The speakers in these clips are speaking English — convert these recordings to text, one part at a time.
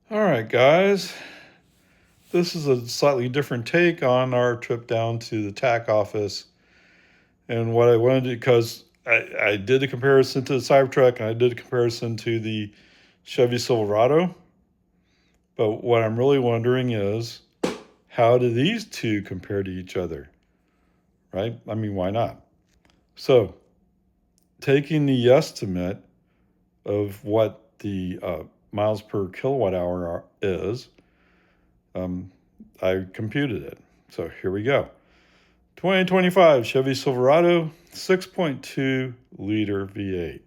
All right, guys. This is a slightly different take on our trip down to the TAC office. And what I wanted to, because I did a comparison to the Cybertruck and I did a comparison to the Chevy Silverado. But what I'm really wondering is, how do these two compare to each other? Right? I mean, why not? So, taking the estimate of what the miles per kilowatt hour is, I computed it. So here we go. 2025 Chevy Silverado, 6.2 liter V8,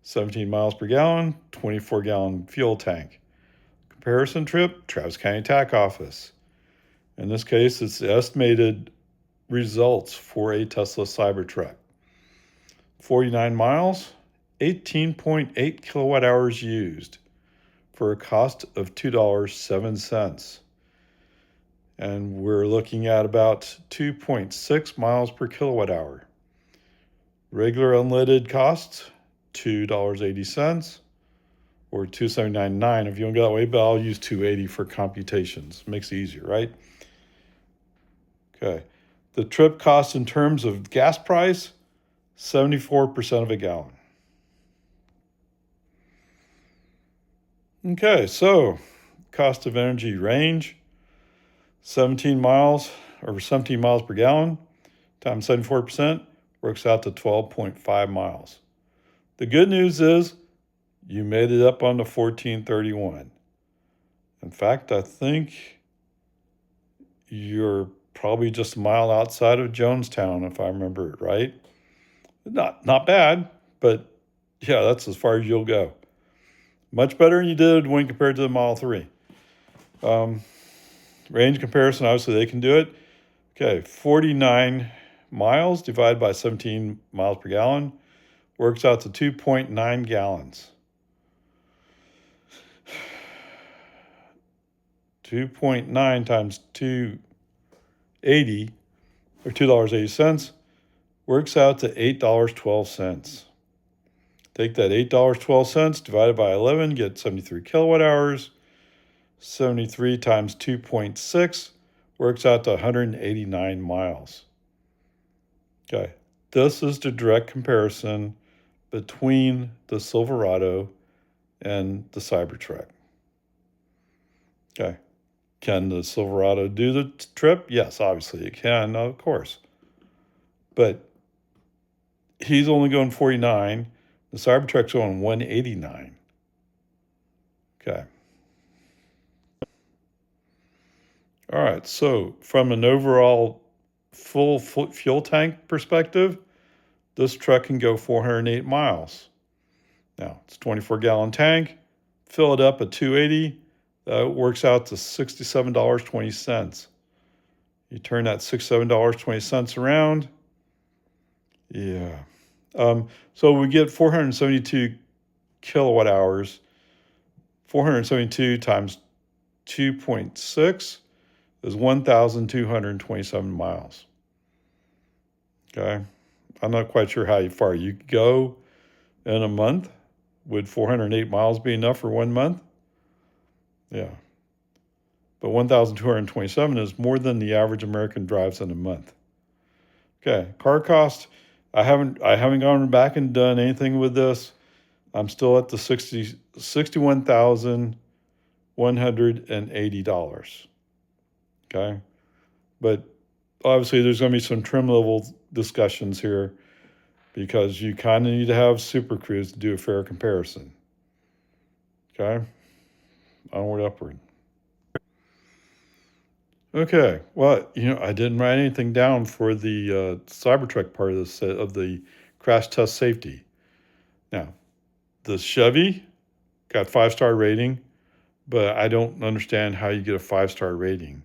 17 miles per gallon, 24 gallon fuel tank. Comparison trip, Travis County TAC office. In this case, it's the estimated results for a Tesla Cybertruck. 49 miles, 18.8 kilowatt hours used for a cost of $2.07. And we're looking at about 2.6 miles per kilowatt hour. Regular unleaded costs, $2.80 or $2.79 if you don't go that way, but I'll use $2.80 for computations. Makes it easier, right? Okay. The trip cost in terms of gas price, 74% of a gallon. Okay, so cost of energy range, 17 miles per gallon times 74% works out to 12.5 miles. The good news is you made it up on the 1431. In fact, I think you're probably just a mile outside of Jonestown, if I remember it right. Not bad, but yeah, that's as far as you'll go. Much better than you did when compared to the Model 3. Range comparison, obviously they can do it. Okay, 49 miles divided by 17 miles per gallon works out to 2.9 gallons. 2.9 times 280 or $2.80 works out to $8.12. Take that $8.12 divided by 11, get 73 kilowatt hours. 73 times 2.6 works out to 189 miles. Okay, this is the direct comparison between the Silverado and the Cybertruck. Okay, can the Silverado do the trip? Yes, obviously it can, of course. But he's only going 49. The Cybertruck's going 189. Okay. All right, so from an overall full fuel tank perspective, this truck can go 408 miles. Now, it's a 24-gallon tank. Fill it up at 280. That works out to $67.20. You turn that $67.20 around. Yeah. So we get 472 kilowatt hours. 472 times 2.6 is 1,227 miles. Okay. I'm not quite sure how far you could go in a month. Would 408 miles be enough for 1 month? Yeah. But 1,227 is more than the average American drives in a month. Okay. Car cost. I haven't gone back and done anything with this. I'm still at the $61,180. Okay. But obviously there's going to be some trim level discussions here because you kind of need to have Super Cruise to do a fair comparison. Okay. Onward, upward. Okay. Well, I didn't write anything down for the Cybertruck part of the crash test safety. Now, the Chevy got 5-star rating, but I don't understand how you get a 5-star rating.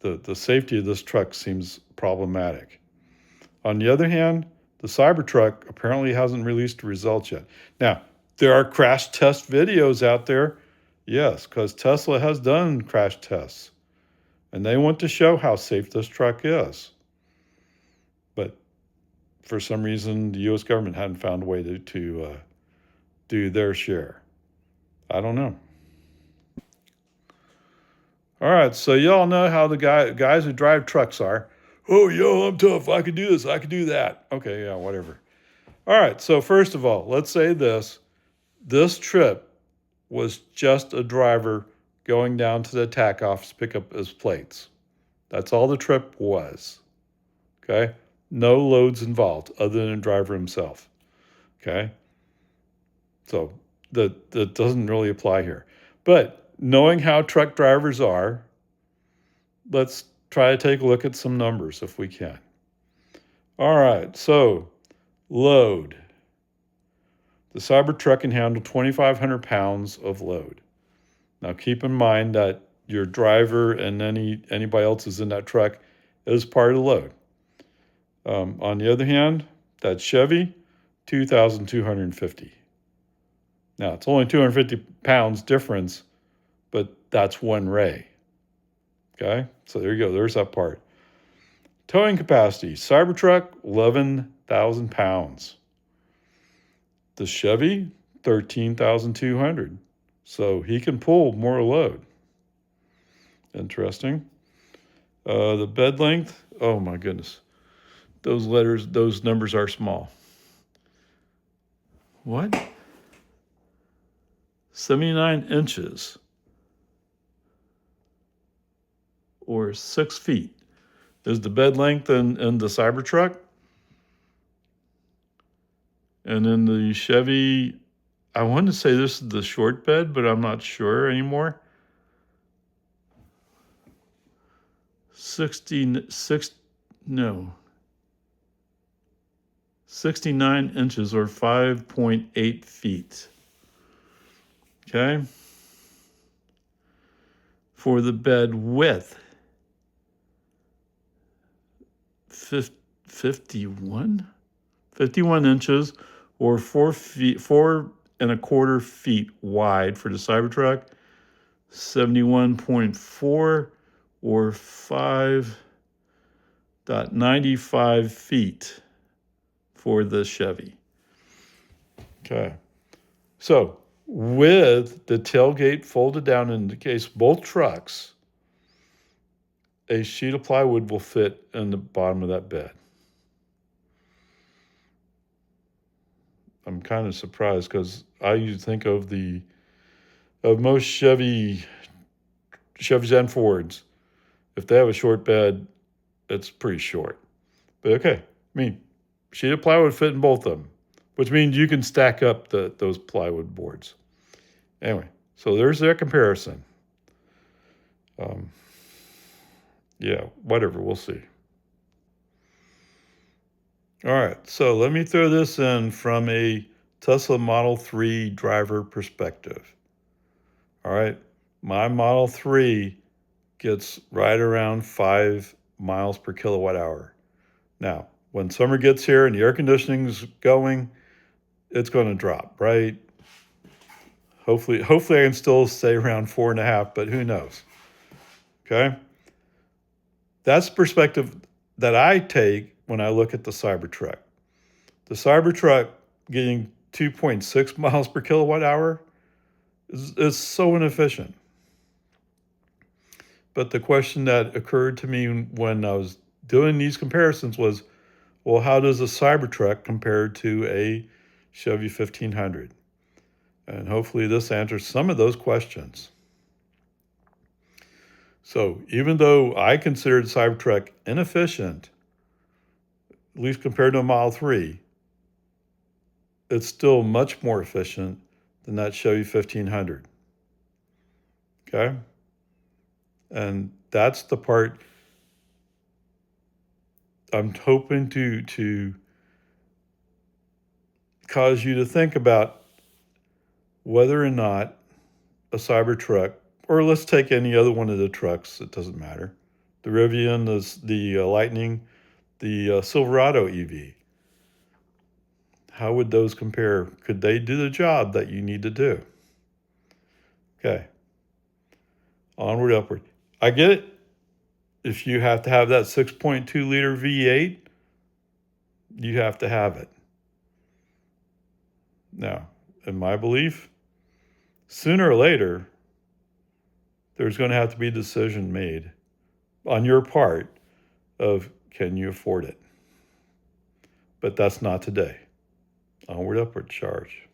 The safety of this truck seems problematic. On the other hand, the Cybertruck apparently hasn't released the results yet. Now, there are crash test videos out there. Yes, because Tesla has done crash tests. And they want to show how safe this truck is. But for some reason, the U.S. government hadn't found a way to do their share. I don't know. All right, so y'all know how the guys who drive trucks are. Oh, yo, I'm tough. I can do this. I can do that. Okay, yeah, whatever. All right, so first of all, let's say this. This trip was just a driver going down to the tack office to pick up his plates. That's all the trip was. Okay? No loads involved other than the driver himself. Okay? So that doesn't really apply here. But knowing how truck drivers are, let's try to take a look at some numbers if we can. All right, so load. The Cybertruck can handle 2,500 pounds of load. Now keep in mind that your driver and anybody else is in that truck is part of the load. On the other hand, that Chevy, 2,250. Now it's only 250 pounds difference, but that's one ray. Okay, so there you go. There's that part. Towing capacity, Cybertruck, 11,000 pounds. The Chevy, 13,200. So he can pull more load. Interesting. The bed length, oh my goodness. Those numbers are small. What? 79 inches or 6 feet is the bed length in the Cybertruck. And in the Chevy, I want to say this is the short bed, but I'm not sure anymore. 69 inches or 5.8 feet. Okay. For the bed width, 51 inches or 4.25 feet wide for the Cybertruck, 71.4 or 5.95 feet for the Chevy. Okay. So with the tailgate folded down in the case both trucks, a sheet of plywood will fit in the bottom of that bed. I'm kind of surprised because I usually think of most Chevys and Fords. If they have a short bed, it's pretty short. But okay, I mean, sheet of plywood fit in both of them, which means you can stack up those plywood boards. Anyway, so there's their comparison. Yeah, whatever, we'll see. All right, so let me throw this in from a Tesla Model 3 driver perspective. All right, my Model 3 gets right around 5 miles per kilowatt hour. Now, when summer gets here and the air conditioning's going, it's going to drop, right? Hopefully I can still stay around 4.5, but who knows? Okay. That's the perspective that I take when I look at the Cybertruck. The Cybertruck getting 2.6 miles per kilowatt hour is so inefficient. But the question that occurred to me when I was doing these comparisons was, well, how does a Cybertruck compare to a Chevy 1500? And hopefully this answers some of those questions. So even though I considered Cybertruck inefficient, at least compared to a Model 3, it's still much more efficient than that Chevy 1500. Okay? And that's the part I'm hoping to cause you to think about whether or not a Cybertruck, or let's take any other one of the trucks, it doesn't matter. The Rivian, the Lightning, the Silverado EV. How would those compare? Could they do the job that you need to do? Okay. Onward, upward. I get it. If you have to have that 6.2 liter V8, you have to have it. Now, in my belief, sooner or later, there's going to have to be a decision made on your part of, can you afford it? But that's not today. Onward, upward, charge.